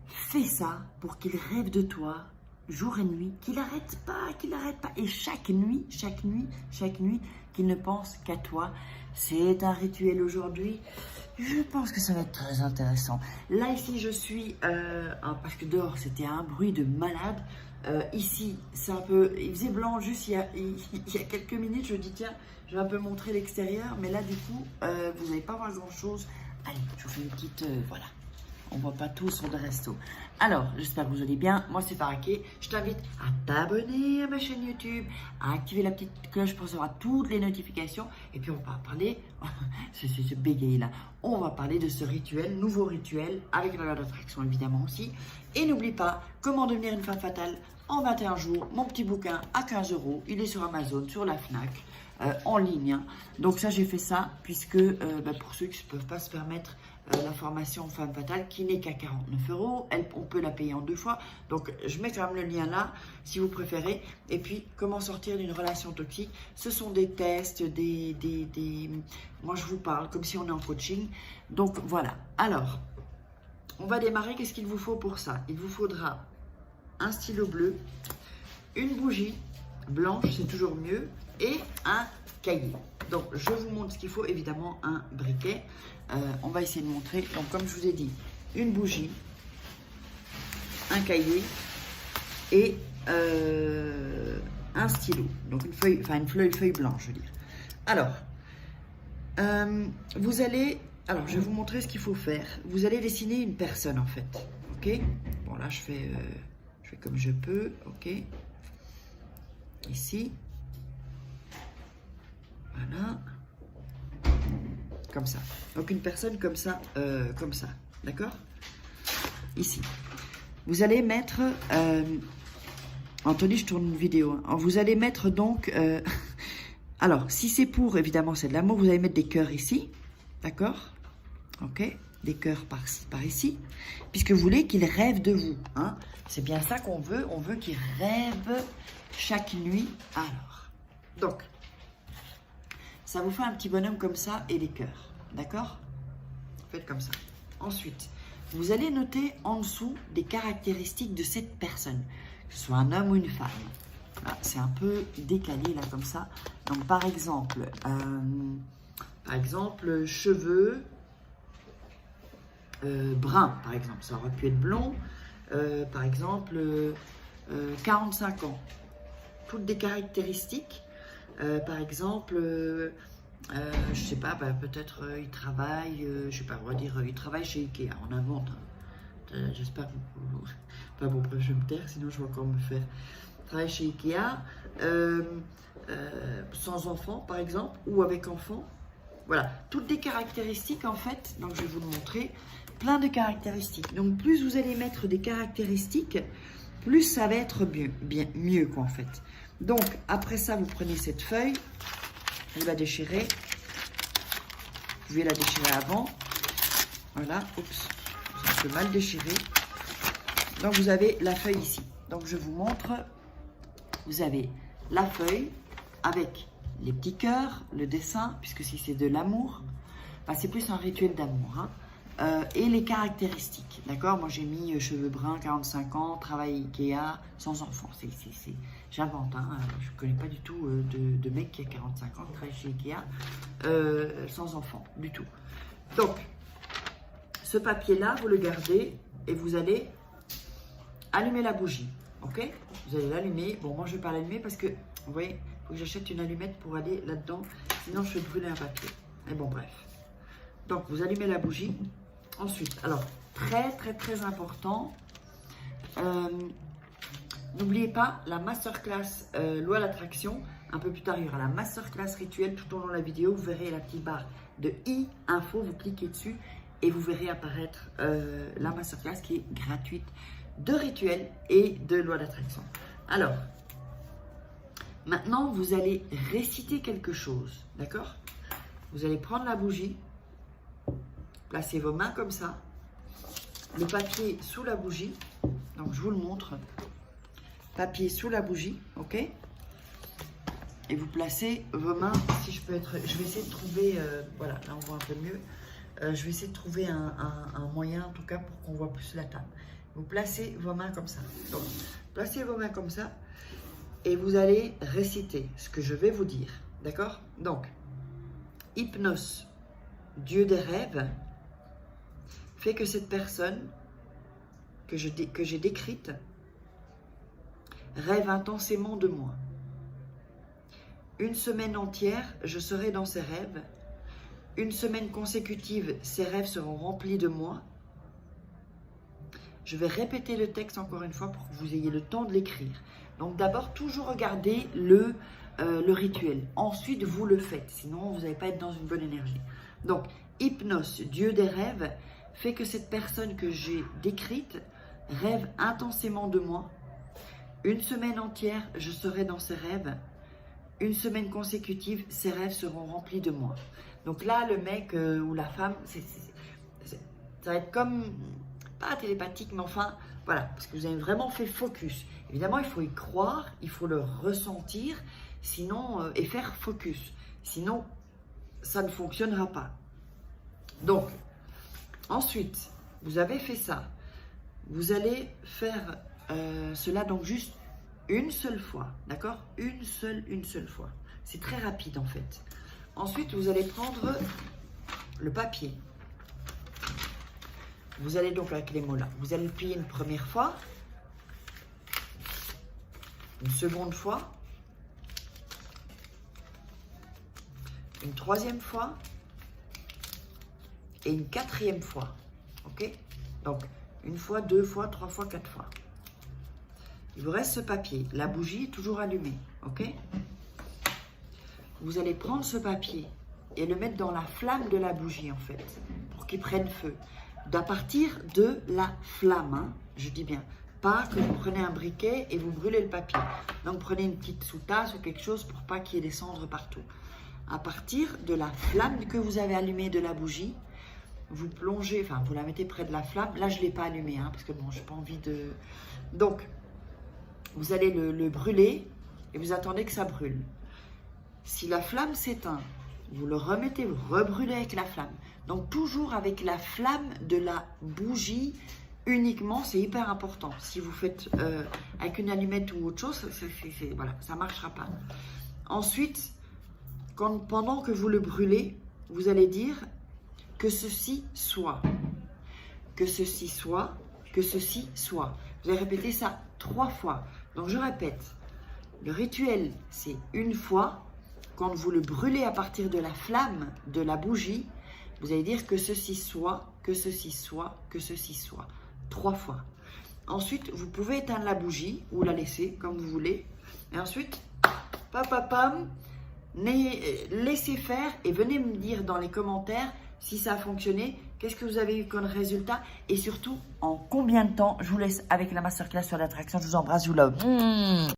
fais ça pour qu'il rêve de toi jour et nuit, qu'il n'arrête pas. Et chaque nuit, qu'il ne pense qu'à toi. C'est un rituel aujourd'hui. Je pense que ça va être très intéressant. Là, ici, je suis... parce que dehors, c'était un bruit de malade. Ici, c'est un peu... Il faisait blanc juste il y a quelques minutes. Je dis, tiens, je vais un peu montrer l'extérieur. Mais là, du coup, vous n'allez pas voir grand-chose. Allez, je vous fais une petite... voilà. On ne voit pas tout sur le resto. Alors, j'espère que vous allez bien. Moi, c'est Faraké. Je t'invite à t'abonner à ma chaîne YouTube, à activer la petite cloche pour recevoir toutes les notifications. Et puis, on va parler, c'est ce bégaye là, on va parler de ce rituel, nouveau rituel, avec la loi d'attraction évidemment aussi. Et n'oublie pas, comment devenir une femme fatale en 21 jours. Mon petit bouquin à 15 €. Il est sur Amazon, sur la Fnac, en ligne. Hein. Donc ça, j'ai fait ça, puisque pour ceux qui ne peuvent pas se permettre la formation femme fatale qui n'est qu'à 49 €. On peut la payer en 2 fois. Donc, je mets quand même le lien là, si vous préférez. Et puis, comment sortir d'une relation toxique. Ce sont des tests, Moi, je vous parle comme si on est en coaching. Donc, voilà. Alors, on va démarrer. Qu'est-ce qu'il vous faut pour ça? Il vous faudra un stylo bleu, une bougie blanche, c'est toujours mieux, et un cahier. Donc, je vous montre ce qu'il faut, évidemment, un briquet. On va essayer de montrer. Donc, comme je vous ai dit, une bougie, un cahier et un stylo. Donc, une feuille blanche, je veux dire. Alors, vous allez... Alors, je vais vous montrer ce qu'il faut faire. Vous allez dessiner une personne, en fait. OK? Bon, là, je fais comme je peux. OK? Ici. Voilà. Comme ça. Donc une personne comme ça, d'accord? Ici. Vous allez mettre... Anthony, je tourne une vidéo. Hein. Vous allez mettre donc... alors, si c'est pour, évidemment, c'est de l'amour, vous allez mettre des cœurs ici. D'accord? Ok? Des cœurs par ici. Puisque vous voulez qu'il rêve de vous. Hein? C'est bien ça qu'on veut. On veut qu'il rêve chaque nuit. Alors, donc... Ça vous fait un petit bonhomme comme ça et des cœurs. D'accord? Faites comme ça. Ensuite, vous allez noter en dessous des caractéristiques de cette personne. Que ce soit un homme ou une femme. C'est un peu décalé là comme ça. Donc par exemple, cheveux bruns, par exemple. Ça aurait pu être blond. Par exemple, 45 ans. Toutes des caractéristiques. Par exemple, je sais pas, peut-être il travaille, je sais pas, on va dire, il travaille chez Ikea, on invente. Hein. J'espère que pas bon, je vais me taire, sinon je vais encore me faire. Travaille chez Ikea, sans enfant, par exemple, ou avec enfant. Voilà, toutes des caractéristiques en fait, donc je vais vous le montrer, plein de caractéristiques. Donc plus vous allez mettre des caractéristiques, plus ça va être mieux quoi en fait. Donc, après ça, vous prenez cette feuille, vous la déchirez. Vous pouvez la déchirer avant. Voilà, oups, c'est un peu mal déchiré. Donc, vous avez la feuille ici. Donc, je vous montre. Vous avez la feuille avec les petits cœurs, le dessin, puisque si c'est de l'amour, c'est plus un rituel d'amour. Hein. Et les caractéristiques, d'accord? Moi, j'ai mis cheveux bruns, 45 ans, travail Ikea, sans enfant. J'invente, hein? Je ne connais pas du tout de mec qui a 45 ans, qui travaille chez Ikea, sans enfant, du tout. Donc, ce papier-là, vous le gardez et vous allez allumer la bougie, ok? Vous allez l'allumer. Bon, moi, je ne vais pas l'allumer parce que, vous voyez, il faut que j'achète une allumette pour aller là-dedans, sinon je vais brûler un papier. Mais bon, bref. Donc, vous allumez la bougie. Ensuite, alors, très important, n'oubliez pas la masterclass loi d'attraction. Un peu plus tard, il y aura la masterclass rituel tout au long de la vidéo. Vous verrez la petite barre de i-info, vous cliquez dessus et vous verrez apparaître la masterclass qui est gratuite de rituel et de loi d'attraction. Alors, maintenant, vous allez réciter quelque chose, d'accord? Vous allez prendre la bougie. Placez vos mains comme ça, le papier sous la bougie, donc je vous le montre, papier sous la bougie, ok? Et vous placez vos mains, si je peux être, je vais essayer de trouver, voilà, là on voit un peu mieux, je vais essayer de trouver un moyen en tout cas pour qu'on voit plus la table. vous placez vos mains comme ça. Donc, placez vos mains comme ça et vous allez réciter ce que je vais vous dire. D'accord? Donc, Hypnos, Dieu des rêves, fait que cette personne que j'ai décrite rêve intensément de moi. Une semaine entière, je serai dans ses rêves. Une semaine consécutive, ses rêves seront remplis de moi. Je vais répéter le texte encore une fois pour que vous ayez le temps de l'écrire. Donc d'abord, toujours regarder le rituel. Ensuite, vous le faites. Sinon, vous n'allez pas être dans une bonne énergie. Donc, Hypnos, Dieu des rêves, fait que cette personne que j'ai décrite rêve intensément de moi. Une semaine entière, je serai dans ses rêves. Une semaine consécutive, ses rêves seront remplis de moi. Donc là, le mec ou la femme, ça va être comme, pas télépathique, mais enfin, voilà, parce que vous avez vraiment fait focus. Évidemment, il faut y croire, il faut le ressentir, sinon, et faire focus. Sinon, ça ne fonctionnera pas. Donc, ensuite, vous avez fait ça. Vous allez faire cela donc juste une seule fois, d'accord? Une seule fois. C'est très rapide en fait. Ensuite, vous allez prendre le papier. Vous allez donc avec les mots là. Vous allez le plier une première fois, une seconde fois, une troisième fois et une quatrième fois. Ok? Donc, une fois, deux fois, trois fois, quatre fois. Il vous reste ce papier. La bougie est toujours allumée. Ok? Vous allez prendre ce papier et le mettre dans la flamme de la bougie, en fait, pour qu'il prenne feu. À partir de la flamme, hein, je dis bien, pas que vous prenez un briquet et vous brûlez le papier. Donc, prenez une petite sous-tasse ou quelque chose pour pas qu'il y ait des cendres partout. À partir de la flamme que vous avez allumée de la bougie, vous plongez, enfin, vous la mettez près de la flamme. Là, je ne l'ai pas allumée, hein, parce que bon, je n'ai pas envie de... Donc, vous allez le brûler et vous attendez que ça brûle. Si la flamme s'éteint, vous le remettez, vous rebrûlez avec la flamme. Donc, toujours avec la flamme de la bougie uniquement, c'est hyper important. Si vous faites avec une allumette ou autre chose, voilà, ça ne marchera pas. Ensuite, pendant que vous le brûlez, vous allez dire que ceci soit, que ceci soit, que ceci soit. Vous allez répéter ça 3 fois. Donc, je répète, le rituel, c'est une fois. Quand vous le brûlez à partir de la flamme de la bougie, vous allez dire que ceci soit, que ceci soit, que ceci soit. 3 fois. Ensuite, vous pouvez éteindre la bougie ou la laisser comme vous voulez. Et ensuite, pam, laissez faire et venez me dire dans les commentaires si ça a fonctionné, qu'est-ce que vous avez eu comme résultat et surtout en combien de temps. Je vous laisse avec la masterclass sur l'attraction. Je vous embrasse, je vous love.